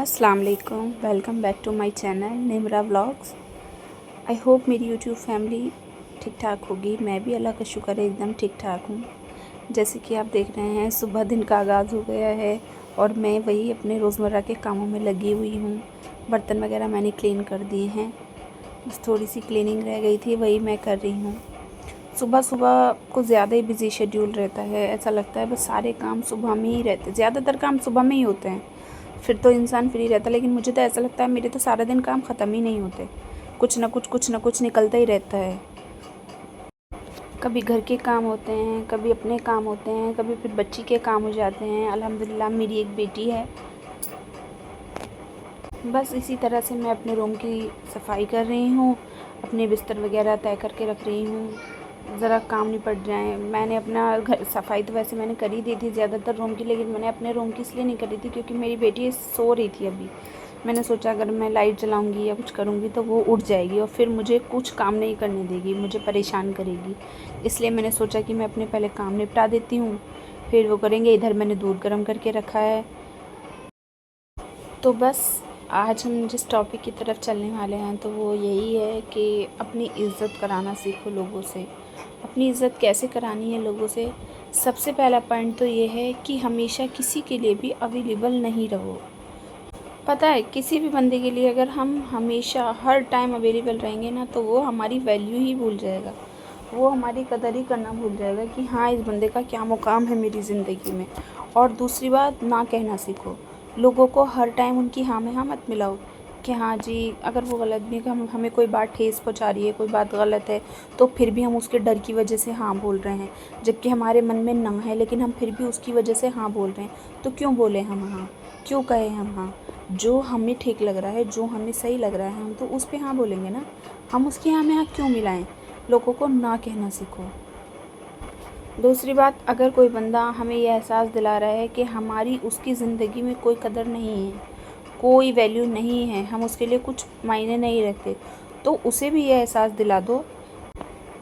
अस्सलाम वालेकुम, welcome back to my channel Nimra vlogs. I hope मेरी यूट्यूब फैमिली ठीक ठाक होगी। मैं भी अल्लाह का शुक्र है एकदम ठीक ठाक हूँ। जैसे कि आप देख रहे हैं सुबह दिन का आगाज़ हो गया है और मैं वही अपने रोज़मर्रा के कामों में लगी हुई हूँ। बर्तन वगैरह मैंने क्लीन कर दिए हैं, बस थोड़ी सी क्लीनिंग रह गई थी, वही मैं कर रही हूँ। सुबह सुबह को ज़्यादा ही बिज़ी शेड्यूल रहता है, ऐसा लगता है बस सारे काम सुबह में ही रहते, ज़्यादातर काम सुबह में ही होते हैं, फिर तो इंसान फ्री रहता है। लेकिन मुझे तो ऐसा लगता है मेरे तो सारा दिन काम ख़त्म ही नहीं होते, कुछ ना कुछ निकलता ही रहता है। कभी घर के काम होते हैं, कभी अपने काम होते हैं, कभी फिर बच्ची के काम हो जाते हैं। अल्हम्दुलिल्लाह मेरी एक बेटी है। बस इसी तरह से मैं अपने रूम की सफाई कर रही हूँ, अपने बिस्तर वगैरह तय करके रख रही हूँ, ज़रा काम निपट जाएँ। मैंने अपना घर सफाई तो वैसे मैंने कर ही दी थी ज़्यादातर रूम की, लेकिन मैंने अपने रूम की इसलिए नहीं करी थी क्योंकि मेरी बेटी सो रही थी अभी। मैंने सोचा अगर मैं लाइट जलाऊंगी या कुछ करूंगी तो वो उठ जाएगी और फिर मुझे कुछ काम नहीं करने देगी, मुझे परेशान करेगी। इसलिए मैंने सोचा कि मैं अपने पहले काम निपटा देती हूँ, फिर वो करेंगे। इधर मैंने दूध गर्म करके रखा है। तो बस आज हम जिस टॉपिक की तरफ चलने वाले हैं तो वो यही है कि अपनी इज़्ज़त कराना सीखो लोगों से। अपनी इज़्ज़त कैसे करानी है लोगों से? सबसे पहला पॉइंट तो ये है कि हमेशा किसी के लिए भी अवेलेबल नहीं रहो। पता है, किसी भी बंदे के लिए अगर हम हमेशा हर टाइम अवेलेबल रहेंगे ना तो वो हमारी वैल्यू ही भूल जाएगा, वो हमारी कदर ही करना भूल जाएगा कि हाँ इस बंदे का क्या मुकाम है मेरी ज़िंदगी में। और दूसरी बात, ना कहना सीखो। लोगों को हर टाइम उनकी हाँ में हाँ मत मिलाओ कि हाँ जी, अगर वो गलत भी हमें कोई बात ठेस पहुँचा रही है, कोई बात गलत है, तो फिर भी हम उसके डर की वजह से हाँ बोल रहे हैं, जबकि हमारे मन में ना है लेकिन हम फिर भी उसकी वजह से हाँ बोल रहे हैं। तो क्यों बोले हम हाँ, क्यों कहे हम हाँ? जो हमें ठीक लग रहा है, जो हमें सही लग रहा है, हम तो उस पे हाँ बोलेंगे ना। हम उसके हाँ में हाँ क्यों मिलाएं? लोगों को ना कहना सीखो। दूसरी बात, अगर कोई बंदा हमें यह एहसास दिला रहा है कि हमारी उसकी ज़िंदगी में कोई कदर नहीं है, कोई वैल्यू नहीं है, हम उसके लिए कुछ मायने नहीं रखते, तो उसे भी यह एहसास दिला दो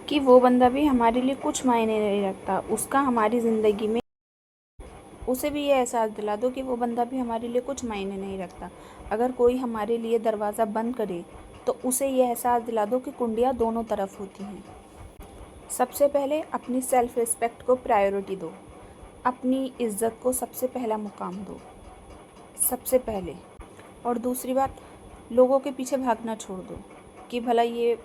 कि वो बंदा भी हमारे लिए कुछ मायने नहीं रखता, उसका हमारी ज़िंदगी में उसे भी ये एहसास दिला दो कि वो बंदा भी हमारे लिए कुछ मायने नहीं रखता। अगर कोई हमारे लिए दरवाज़ा बंद करे तो उसे ये एहसास दिला दो कि कुंडियाँ दोनों तरफ होती हैं। सबसे पहले अपनी सेल्फ़ रिस्पेक्ट को प्रायोरिटी दो, अपनी इज़्ज़त को सबसे पहला मुकाम दो, सबसे पहले। और दूसरी बात, लोगों के पीछे भागना छोड़ दो कि भला ये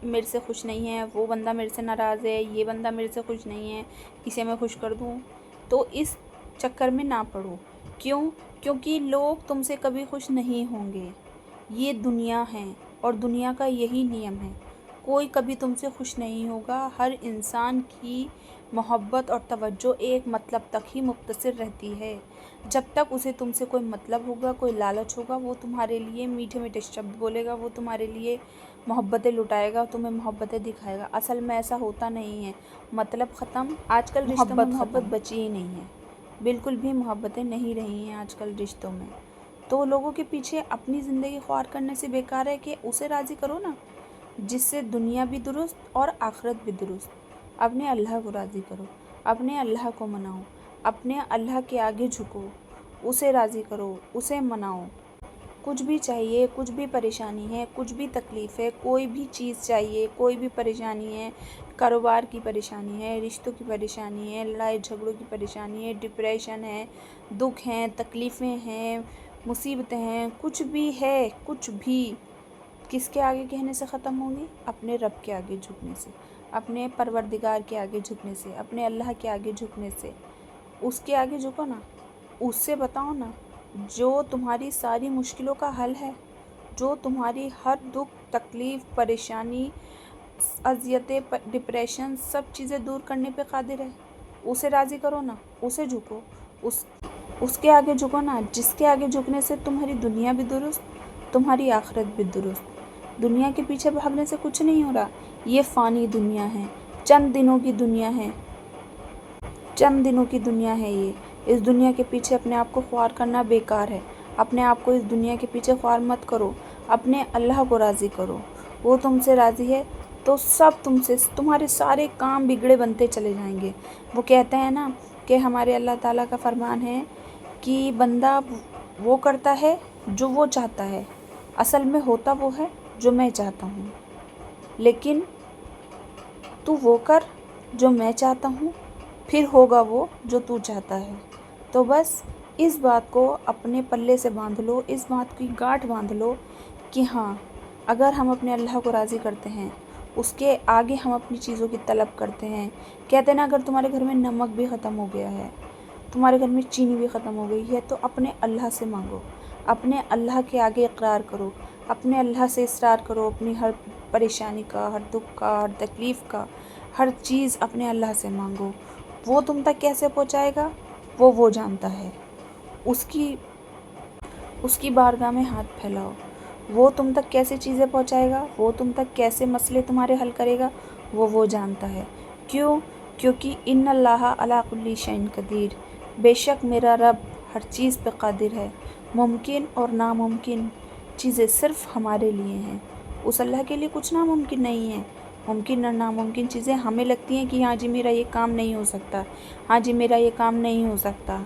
मेरे से खुश नहीं है, वो बंदा मेरे से नाराज़ है, ये बंदा मेरे से खुश नहीं है, इसे मैं खुश कर दूँ। तो इस चक्कर में ना पड़ो। क्यों? क्योंकि लोग तुमसे कभी खुश नहीं होंगे। ये दुनिया है और दुनिया का यही नियम है, कोई कभी तुमसे खुश नहीं होगा। हर इंसान की मोहब्बत और तवज्जो एक मतलब तक ही मुक्तसर रहती है। जब तक उसे तुमसे कोई मतलब होगा, कोई लालच होगा, वो तुम्हारे लिए मीठे मीठे शब्द बोलेगा, वो तुम्हारे लिए मोहब्बतें लुटाएगा, तुम्हें मोहब्बतें दिखाएगा। असल में ऐसा होता नहीं है। मतलब ख़त्म, आजकल रिश्तों में मोहब्बत बची ही नहीं है, बिल्कुल भी मोहब्बतें नहीं रही हैं आजकल रिश्तों में। तो लोगों के पीछे अपनी ज़िंदगी ख्वार करने से बेकार है कि उसे राज़ी करो ना, जिससे दुनिया भी दुरुस्त और आखिरत भी दुरुस्त। अपने अल्लाह को राज़ी करो, अपने अल्लाह को मनाओ, अपने अल्लाह के आगे झुको, उसे राज़ी करो, उसे मनाओ। कुछ भी चाहिए, कुछ भी परेशानी है, कुछ भी तकलीफ़ है, कोई भी चीज़ चाहिए, कोई भी परेशानी है, कारोबार की परेशानी है, रिश्तों की परेशानी है, लड़ाई झगड़ों की परेशानी है, डिप्रेशन है, दुख हैं, तकलीफ़ें हैं, मुसीबतें हैं, कुछ भी है, कुछ भी किसके आगे कहने से ख़त्म होगी? अपने रब के आगे झुकने से, अपने परवरदिगार के आगे झुकने से, अपने अल्लाह के आगे झुकने से। उसके आगे झुको ना, उससे बताओ ना, जो तुम्हारी सारी मुश्किलों का हल है, जो तुम्हारी हर दुख तकलीफ़ परेशानी अज़ियतें डिप्रेशन सब चीज़ें दूर करने पे क़ादिर है, उसे राज़ी करो ना, उसे झुको, उसके आगे झुको ना, जिसके आगे झुकने से तुम्हारी दुनिया भी दुरुस्त, तुम्हारी आखिरत भी दुरुस्त। दुनिया के पीछे भागने से कुछ नहीं हो रहा। ये फ़ानी दुनिया है, चंद दिनों की दुनिया है, चंद दिनों की दुनिया है ये। इस दुनिया के पीछे अपने आप को ख्वार करना बेकार है। अपने आप को इस दुनिया के पीछे ख्वार मत करो, अपने अल्लाह को राज़ी करो। वो तुमसे राज़ी है तो सब तुमसे, तुम्हारे सारे काम बिगड़े बनते चले जाएंगे। वो कहते हैं ना कि हमारे अल्लाह ताला का फरमान है कि बंदा वो करता है جو وہ چاہتا ہے، اصل میں ہوتا وہ ہے جو میں چاہتا ہوں، لیکن تو وہ کر جو میں چاہتا ہوں، پھر ہوگا وہ جو تو چاہتا ہے۔ تو بس اس بات کو اپنے پلے سے باندھ لو، اس بات کی گاٹھ باندھ لو کہ ہاں، اگر ہم اپنے اللہ کو راضی کرتے ہیں، اس کے آگے ہم اپنی چیزوں کی طلب کرتے ہیں۔ کہتے ہیں نا، اگر تمہارے گھر میں نمک بھی ختم ہو گیا ہے، تمہارے گھر میں چینی بھی ختم ہو گئی ہے، تو اپنے اللہ سے مانگو، اپنے اللہ کے آگے اقرار کرو، اپنے اللہ سے اصرار کرو، اپنی ہر پریشانی کا، ہر دکھ کا، ہر تکلیف کا، ہر چیز اپنے اللہ سے مانگو۔ وہ تم تک کیسے پہنچائے گا، وہ جانتا ہے۔ اس کی بارگاہ میں ہاتھ پھیلاؤ۔ وہ تم تک کیسے چیزیں پہنچائے گا، وہ تم تک کیسے مسئلے تمہارے حل کرے گا، وہ جانتا ہے۔ کیوں؟ کیونکہ ان اللہ علی کل شیء قدیر، بے شک میرا رب ہر چیز پہ قادر ہے۔ ممکن اور ناممکن چیزیں صرف ہمارے لیے ہیں، اس اللہ کے لیے کچھ ناممکن نہیں ہے۔ ممکن اور ناممکن چیزیں ہمیں لگتی ہیں کہ ہاں جی میرا یہ کام نہیں ہو سکتا، ہاں جی میرا یہ کام نہیں ہو سکتا۔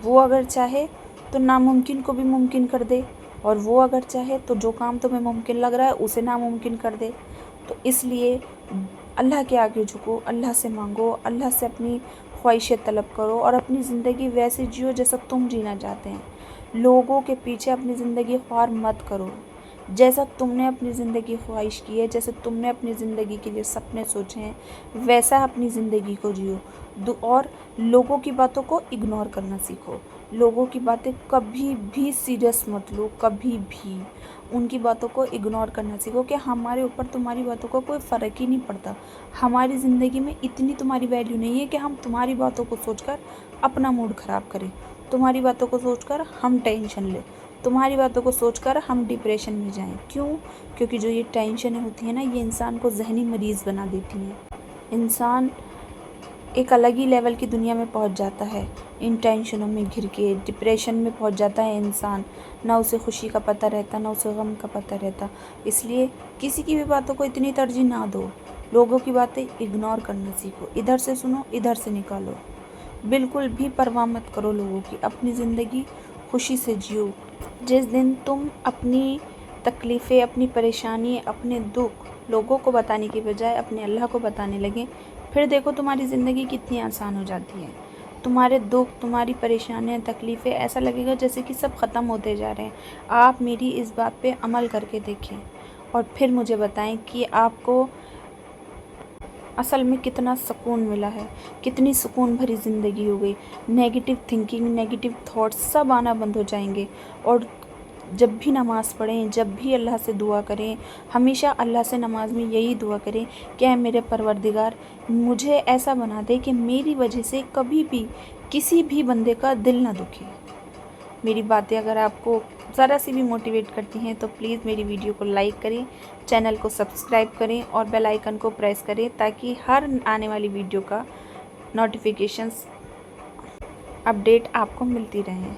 وہ اگر چاہے تو ناممکن کو بھی ممکن کر دے، اور وہ اگر چاہے تو جو کام تمہیں ممکن لگ رہا ہے اسے ناممکن کر دے۔ تو اس لیے اللہ کے آگے جھکو، اللہ سے مانگو، اللہ سے اپنی خواہشیں طلب کرو، اور اپنی زندگی ویسے جیو جیسا تم جینا چاہتے ہیں۔ لوگوں کے پیچھے اپنی زندگی خوار مت کرو۔ جیسا تم نے اپنی زندگی خواہش کی ہے، جیسے تم نے اپنی زندگی کے لیے سپنے سوچے ہیں، ویسا اپنی زندگی کو جیو۔ اور لوگوں کی باتوں کو اگنور کرنا سیکھو۔ لوگوں کی باتیں کبھی بھی سیریس مت لو، کبھی بھی ان کی باتوں کو اگنور کرنا سیکھو کہ ہمارے اوپر تمہاری باتوں کا کوئی فرق ہی نہیں پڑتا۔ ہماری زندگی میں اتنی تمہاری ویلیو نہیں ہے کہ ہم تمہاری باتوں کو سوچ کر اپنا موڈ خراب کریں، تمہاری باتوں کو سوچ کر ہم ٹینشن لیں، تمہاری باتوں کو سوچ کر ہم ڈپریشن میں جائیں۔ کیوں؟ کیونکہ جو یہ ٹینشنیں ہوتی ہیں نا، یہ انسان کو ذہنی مریض بنا دیتی ہیں۔ انسان ایک الگ ہی لیول کی دنیا میں پہنچ جاتا ہے، ان ٹینشنوں میں گھر کے ڈپریشن میں پہنچ جاتا ہے انسان۔ نہ اسے خوشی کا پتہ رہتا، نہ اسے غم کا پتہ رہتا۔ اس لیے کسی کی بھی باتوں کو اتنی ترجیح نہ دو، لوگوں کی باتیں اگنور کرنا سیکھو۔ ادھر سے سنو، ادھر سے نکالو، بالکل بھی پرواہ مت کرو لوگوں کی، اپنی زندگی خوشی سے جیو۔ جس دن تم اپنی تکلیفیں، اپنی پریشانی، اپنے دکھ لوگوں کو بتانے کی بجائے اپنے اللہ کو بتانے لگیں، پھر دیکھو تمہاری زندگی کتنی آسان ہو جاتی ہے۔ تمہارے دکھ، تمہاری پریشانیاں، تکلیفیں، ایسا لگے گا جیسے کہ سب ختم ہوتے جا رہے ہیں۔ آپ میری اس بات پہ عمل کر کے دیکھیں، اور پھر مجھے بتائیں کہ آپ کو اصل میں کتنا سکون ملا ہے، کتنی سکون بھری زندگی ہو گئی۔ نیگیٹو تھنکنگ، نیگیٹو تھاٹس سب آنا بند ہو جائیں گے۔ اور جب بھی نماز پڑھیں، جب بھی اللہ سے دعا کریں، ہمیشہ اللہ سے نماز میں یہی دعا کریں کہ اے میرے پروردگار، مجھے ایسا بنا دے کہ میری وجہ سے کبھی بھی کسی بھی بندے کا دل نہ دکھے۔ میری باتیں اگر آپ کو ذرا سی بھی موٹیویٹ کرتی ہیں تو پلیز میری ویڈیو کو لائک کریں، چینل کو سبسکرائب کریں، اور بیل آئیکن کو پریس کریں تاکہ ہر آنے والی ویڈیو کا نوٹیفیکیشنز اپڈیٹ آپ کو ملتی رہیں۔